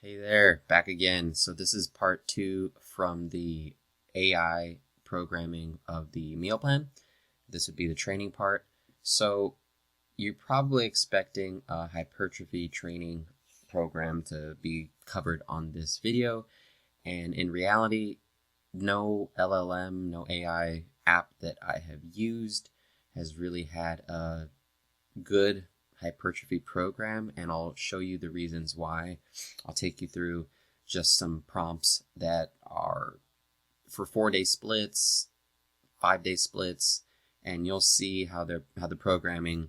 Hey there, back again. So this is part 2 from the AI programming of the meal plan. This would be the training part. So you're probably expecting a hypertrophy training program to be covered on this video. And in reality, no LLM, no AI app that I have used has really had a good hypertrophy program, and I'll show you the reasons why. I'll take you through just some prompts that are for 4-day splits, 5-day splits, and you'll see how the programming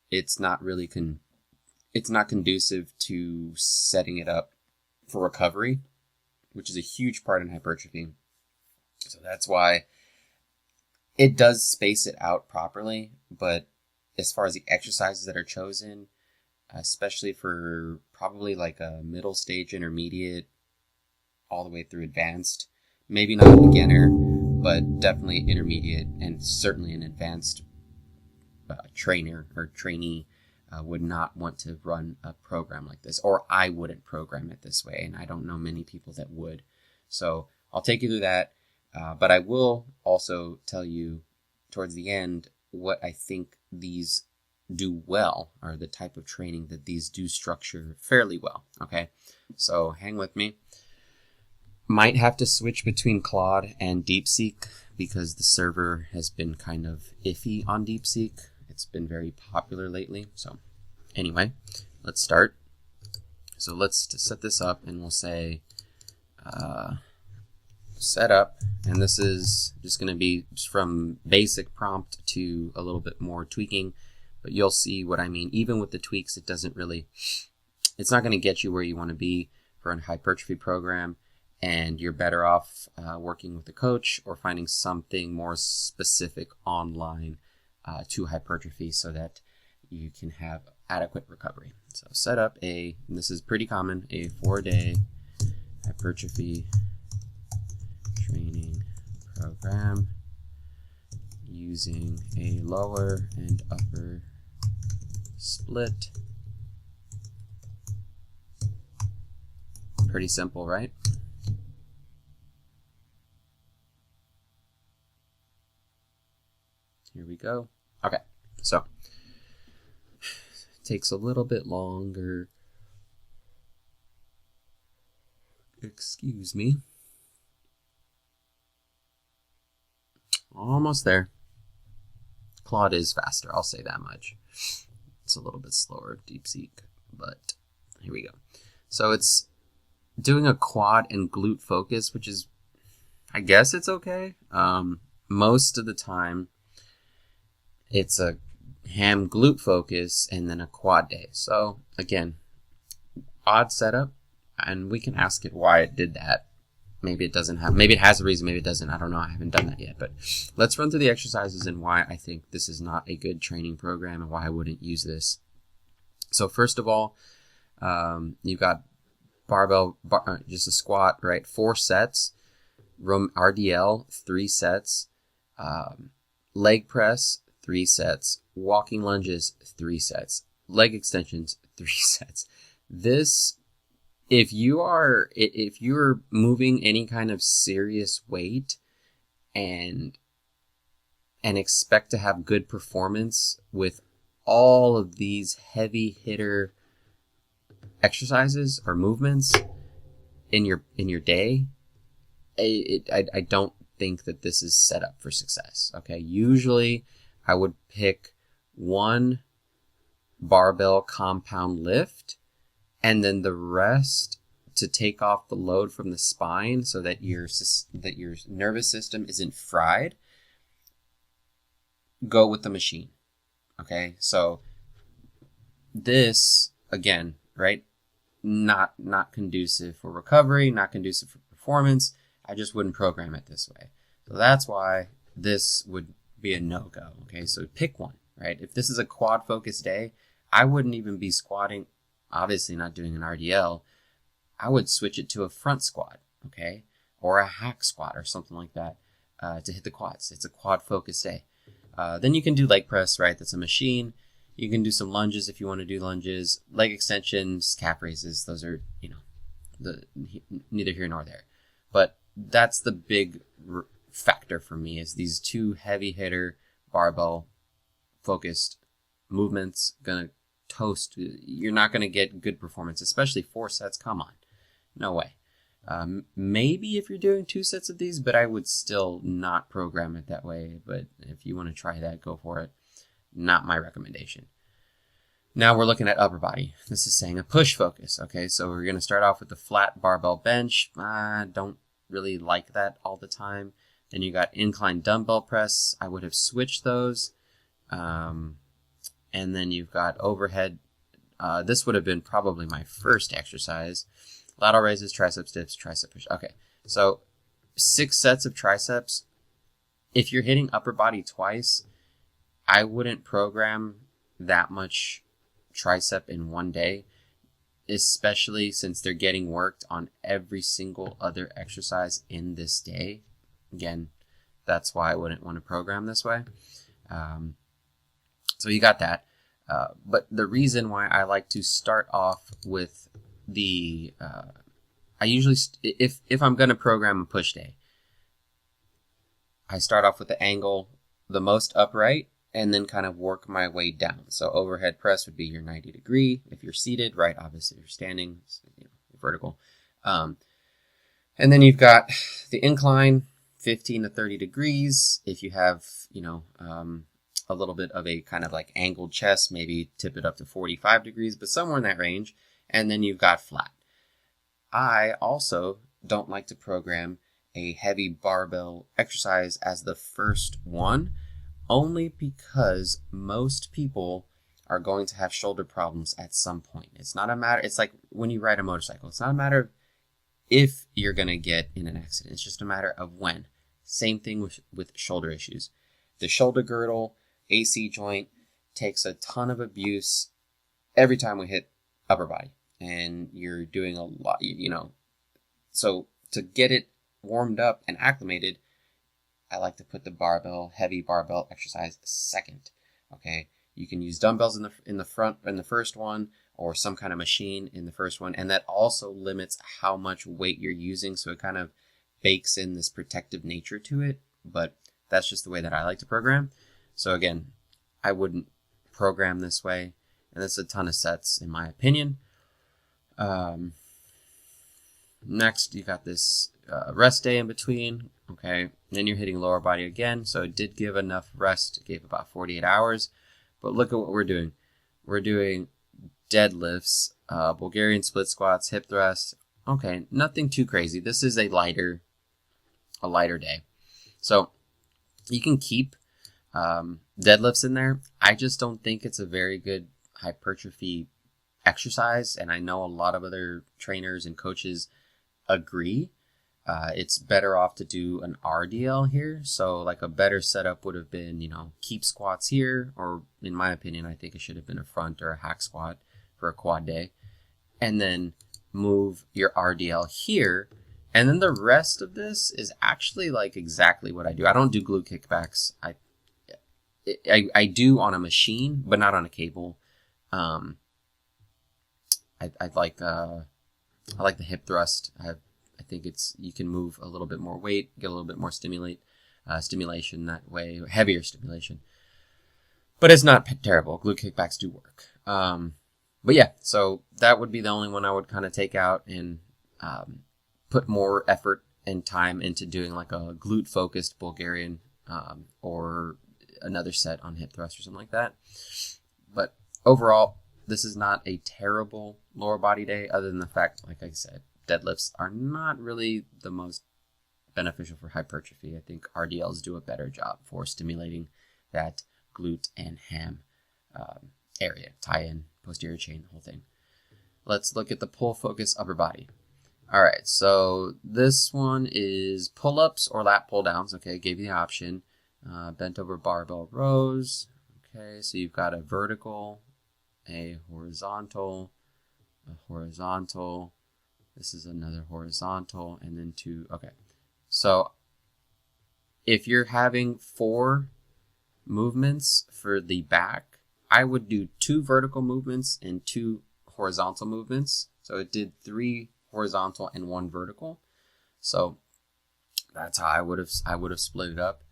it's not conducive to setting it up for recovery, which is a huge part in hypertrophy. So that's why it does space it out properly, but as far as the exercises that are chosen, especially for probably like a middle stage, intermediate, all the way through advanced, maybe not a beginner, but definitely intermediate and certainly an advanced trainer or trainee would not want to run a program like this, or I wouldn't program it this way, and I don't know many people that would. So I'll take you through that, but I will also tell you towards the end what I think these do well, or the type of training that these do structure fairly well. Okay, so hang with me. Might have to switch between Claude and DeepSeek because the server has been kind of iffy on DeepSeek. It's been very popular lately. So anyway, let's start. So let's set this up, and we'll say set up, and this is just going to be from basic prompt to a little bit more tweaking, but you'll see what I mean. Even with the tweaks, it's not going to get you where you want to be for a hypertrophy program, and you're better off working with a coach or finding something more specific online to hypertrophy so that you can have adequate recovery. So set up and this is pretty common, a 4-day hypertrophy training program using a lower and upper split. Pretty simple, right? Here we go. Okay, so it takes a little bit longer. Excuse me. Almost there. Claude is faster, I'll say that much. It's a little bit slower, DeepSeek, but here we go. So it's doing a quad and glute focus, which is, I guess it's okay. Most of the time, it's a ham glute focus and then a quad day. So again, odd setup, and we can ask it why it did that. Maybe it doesn't have, maybe it has a reason, maybe it doesn't. I don't know. I haven't done that yet, but let's run through the exercises and why I think this is not a good training program and why I wouldn't use this. So first of all, you've got barbell, just a squat, right? 4 sets, RDL, 3 sets, leg press, 3 sets, walking lunges, 3 sets, leg extensions, 3 sets. This, if you're moving any kind of serious weight and expect to have good performance with all of these heavy hitter exercises or movements in your day, I don't think that this is set up for success. Okay, usually I would pick one barbell compound lift, and then the rest to take off the load from the spine so that your nervous system isn't fried. Go with the machine. Okay, so this again, right? Not conducive for recovery, not conducive for performance. I just wouldn't program it this way. So that's why this would be a no-go. Okay, so pick one, right? If this is a quad focused day, I wouldn't even be squatting. Obviously not doing an RDL, I would switch it to a front squat, okay? Or a hack squat or something like that to hit the quads. It's a quad focused day. Then you can do leg press, right? That's a machine. You can do some lunges if you want to do lunges, leg extensions, calf raises. Those are, neither here nor there. But that's the big factor for me, is these two heavy hitter barbell focused movements gonna toast. You're not gonna get good performance, especially 4 sets. Come on, no way. Maybe if you're doing 2 sets of these, but I would still not program it that way. But if you want to try that, go for it. Not my recommendation. Now we're looking at upper body. This is saying a push focus. Okay, so we're going to start off with the flat barbell bench. Don't really like that all the time. Then you got incline dumbbell press. I would have switched those. And then you've got overhead. This would have been probably my first exercise. Lateral raises, triceps dips, tricep push. Okay, so 6 sets of triceps. If you're hitting upper body twice, I wouldn't program that much tricep in one day, especially since they're getting worked on every single other exercise in this day. Again, that's why I wouldn't want to program this way. So you got that. But the reason why I like to start off with the I usually if I'm going to program a push day, I start off with the angle the most upright and then kind of work my way down. So overhead press would be your 90 degree if you're seated, right? Obviously if you're standing, vertical. And then you've got the incline 15 to 30 degrees. If you have, a little bit of a kind of like angled chest, maybe tip it up to 45 degrees, but somewhere in that range. And then you've got flat. I also don't like to program a heavy barbell exercise as the first one, only because most people are going to have shoulder problems at some point. It's not a matter, it's like when you ride a motorcycle. It's not a matter of if you're going to get in an accident. It's just a matter of when. Same thing with shoulder issues. The shoulder girdle, AC joint, takes a ton of abuse every time we hit upper body. And you're doing a lot, So to get it warmed up and acclimated, I like to put the heavy barbell exercise second. Okay, you can use dumbbells in the first one, or some kind of machine in the first one, and that also limits how much weight you're using, so it kind of bakes in this protective nature to it. But that's just the way that I like to program. So again, I wouldn't program this way, and that's a ton of sets in my opinion. Next, you got this rest day in between. Okay, then you're hitting lower body again, so it did give enough rest. It gave about 48 hours. But look at what we're doing. We're doing deadlifts, Bulgarian split squats, hip thrusts. Okay, nothing too crazy. This is a lighter day. So you can keep deadlifts in there. I just don't think it's a very good hypertrophy exercise, and I know a lot of other trainers and coaches agree. It's better off to do an RDL here. So like a better setup would have been, keep squats here, or in my opinion, I think it should have been a front or a hack squat for a quad day, and then move your RDL here. And then the rest of this is actually like exactly what I do. I don't do glute kickbacks. I do on a machine, but not on a cable. I like the hip thrust. I think you can move a little bit more weight, get a little bit more stimulation that way, heavier stimulation. But it's not terrible. Glute kickbacks do work. But yeah, so that would be the only one I would kind of take out and put more effort and time into doing like a glute focused Bulgarian or another set on hip thrust or something like that. But overall, this is not a terrible lower body day, other than the fact, like I said, deadlifts are not really the most beneficial for hypertrophy. I think RDLs do a better job for stimulating that glute and ham area, tie-in, posterior chain, the whole thing. Let's look at the pull focus upper body. All right, so this one is pull-ups or lat pull-downs. Okay, gave you the option. Bent over barbell rows. Okay, so you've got a vertical, a horizontal, this is another horizontal, and then 2. Okay, so if you're having 4 movements for the back, I would do 2 vertical movements and 2 horizontal movements. So it did 3 horizontal and 1 vertical. So that's how I would have split it up.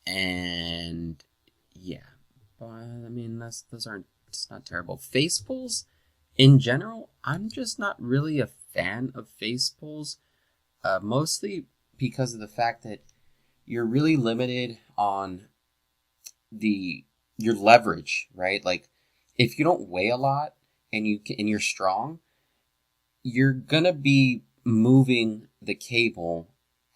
And yeah, but I mean, those aren't, it's not terrible. Face pulls in general, I'm just not really a fan of face pulls, mostly because of the fact that you're really limited on your leverage, right? Like if you don't weigh a lot and you're strong, you're gonna be moving the cable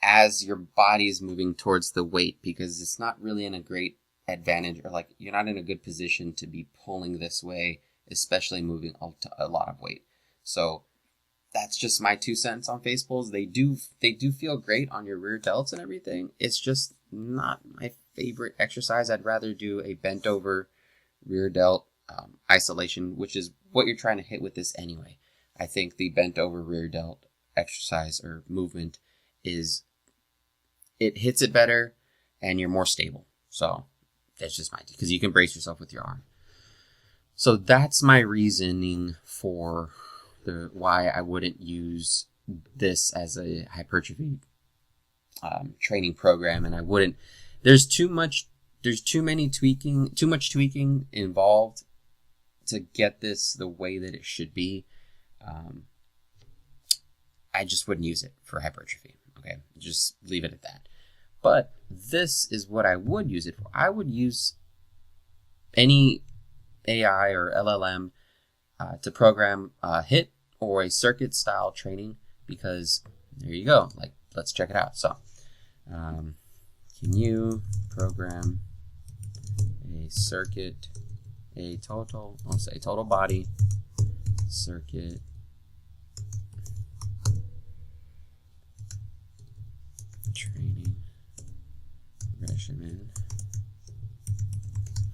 as your body is moving towards the weight, because it's not really in a great advantage, or like you're not in a good position to be pulling this way, especially moving a lot of weight. So that's just my 2 cents on face pulls. They do feel great on your rear delts and everything. It's just not my favorite exercise. I'd rather do a bent over rear delt isolation, which is what you're trying to hit with this anyway. I think the bent over rear delt exercise or movement it hits it better and you're more stable. So that's just because you can brace yourself with your arm. So that's my reasoning for why I wouldn't use this as a hypertrophy training program, and I wouldn't. There's too much tweaking involved to get this the way that it should be. I just wouldn't use it for hypertrophy. Okay, just leave it at that. But this is what I would use it for. I would use any AI or LLM to program a HIIT or a circuit style training, because there you go. Like, let's check it out. So, can you program total body circuit training regimen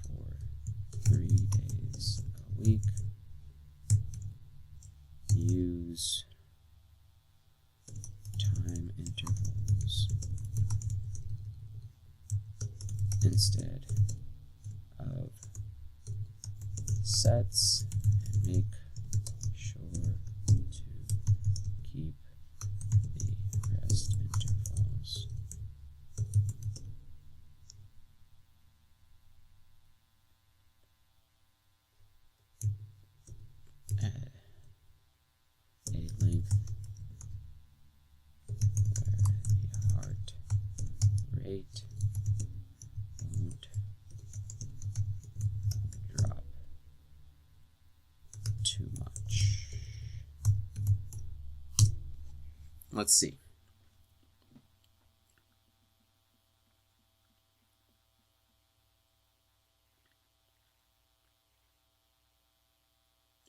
for 3 days a week? Use time intervals instead of sets, and make sure to keep the rest intervals at a length where the heart rate won't drop too much. Let's see.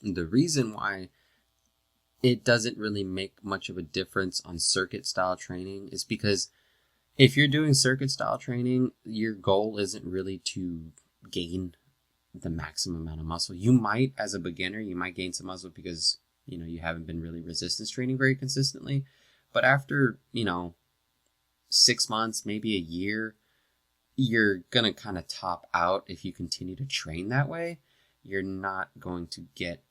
The reason why it doesn't really make much of a difference on circuit style training is because if you're doing circuit style training, your goal isn't really to gain the maximum amount of muscle. You might, as a beginner, you might gain some muscle because, you haven't been really resistance training very consistently. But after, 6 months, maybe a year, you're going to kind of top out. If you continue to train that way, you're not going to get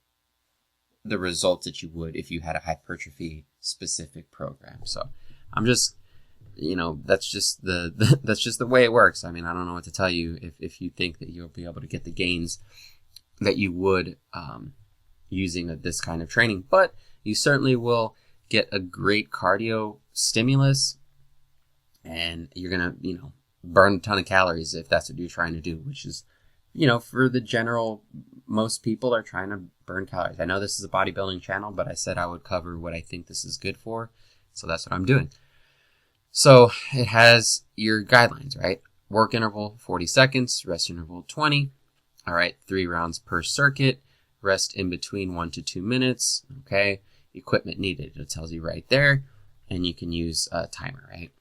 the results that you would if you had a hypertrophy specific program. So I'm just, that's just that's just the way it works. I mean, I don't know what to tell you if you think that you'll be able to get the gains that you would using this kind of training, but you certainly will get a great cardio stimulus, and you're gonna burn a ton of calories if that's what you're trying to do, which is for the general, most people are trying to burn calories. I know this is a bodybuilding channel, but I said I would cover what I think this is good for, so that's what I'm doing. So it has your guidelines, right? Work interval 40 seconds, rest interval 20. All right, 3 rounds per circuit, rest in between 1 to 2 minutes. Okay, equipment needed, it tells you right there, and you can use a timer, right?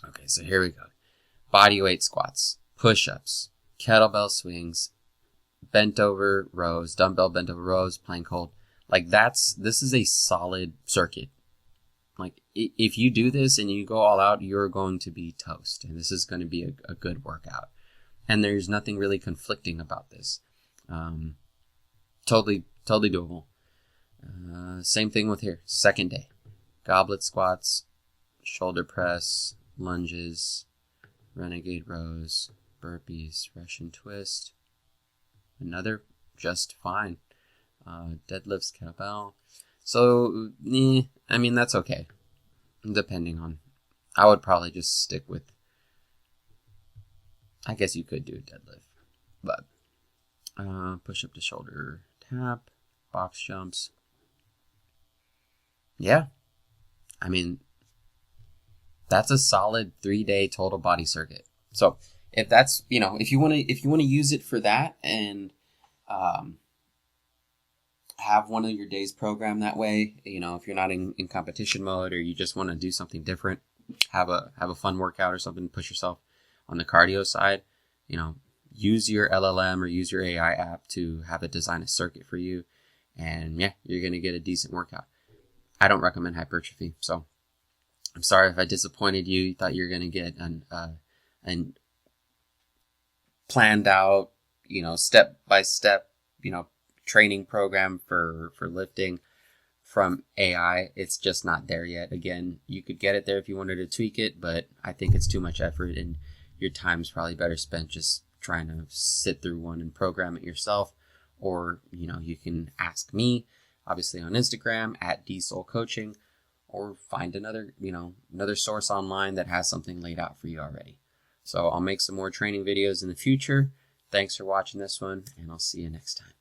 Okay, so here we go. Body weight squats, push-ups, kettlebell swings, bent over rows, dumbbell bent over rows, plank hold. Like this is a solid circuit. Like if you do this and you go all out, you're going to be toast, and this is going to be a good workout. And there's nothing really conflicting about this. Totally doable. Same thing with here. Second day. Goblet squats, shoulder press, lunges, renegade rows, burpees, Russian twist. Another just fine. Deadlifts, kettlebell. So, I mean, that's okay. Depending on, I would probably just stick with, I guess you could do a deadlift, but push up to shoulder tap, box jumps. Yeah, I mean, that's a solid 3-day total body circuit. So if that's, if you want to use it for that and have one of your days programmed that way, if you're not in competition mode or you just want to do something different, have a fun workout or something, push yourself on the cardio side, use your LLM or use your AI app to have it design a circuit for you. And yeah, you're going to get a decent workout. I don't recommend hypertrophy. So I'm sorry if I disappointed you. You thought you were going to get an planned out, step by step, training program for lifting from AI. It's just not there yet. Again, you could get it there if you wanted to tweak it, but I think it's too much effort and your time's probably better spent just trying to sit through one and program it yourself. Or, you can ask me, obviously on Instagram at DSoulCoaching, or find another source online that has something laid out for you already. So I'll make some more training videos in the future. Thanks for watching this one, and I'll see you next time.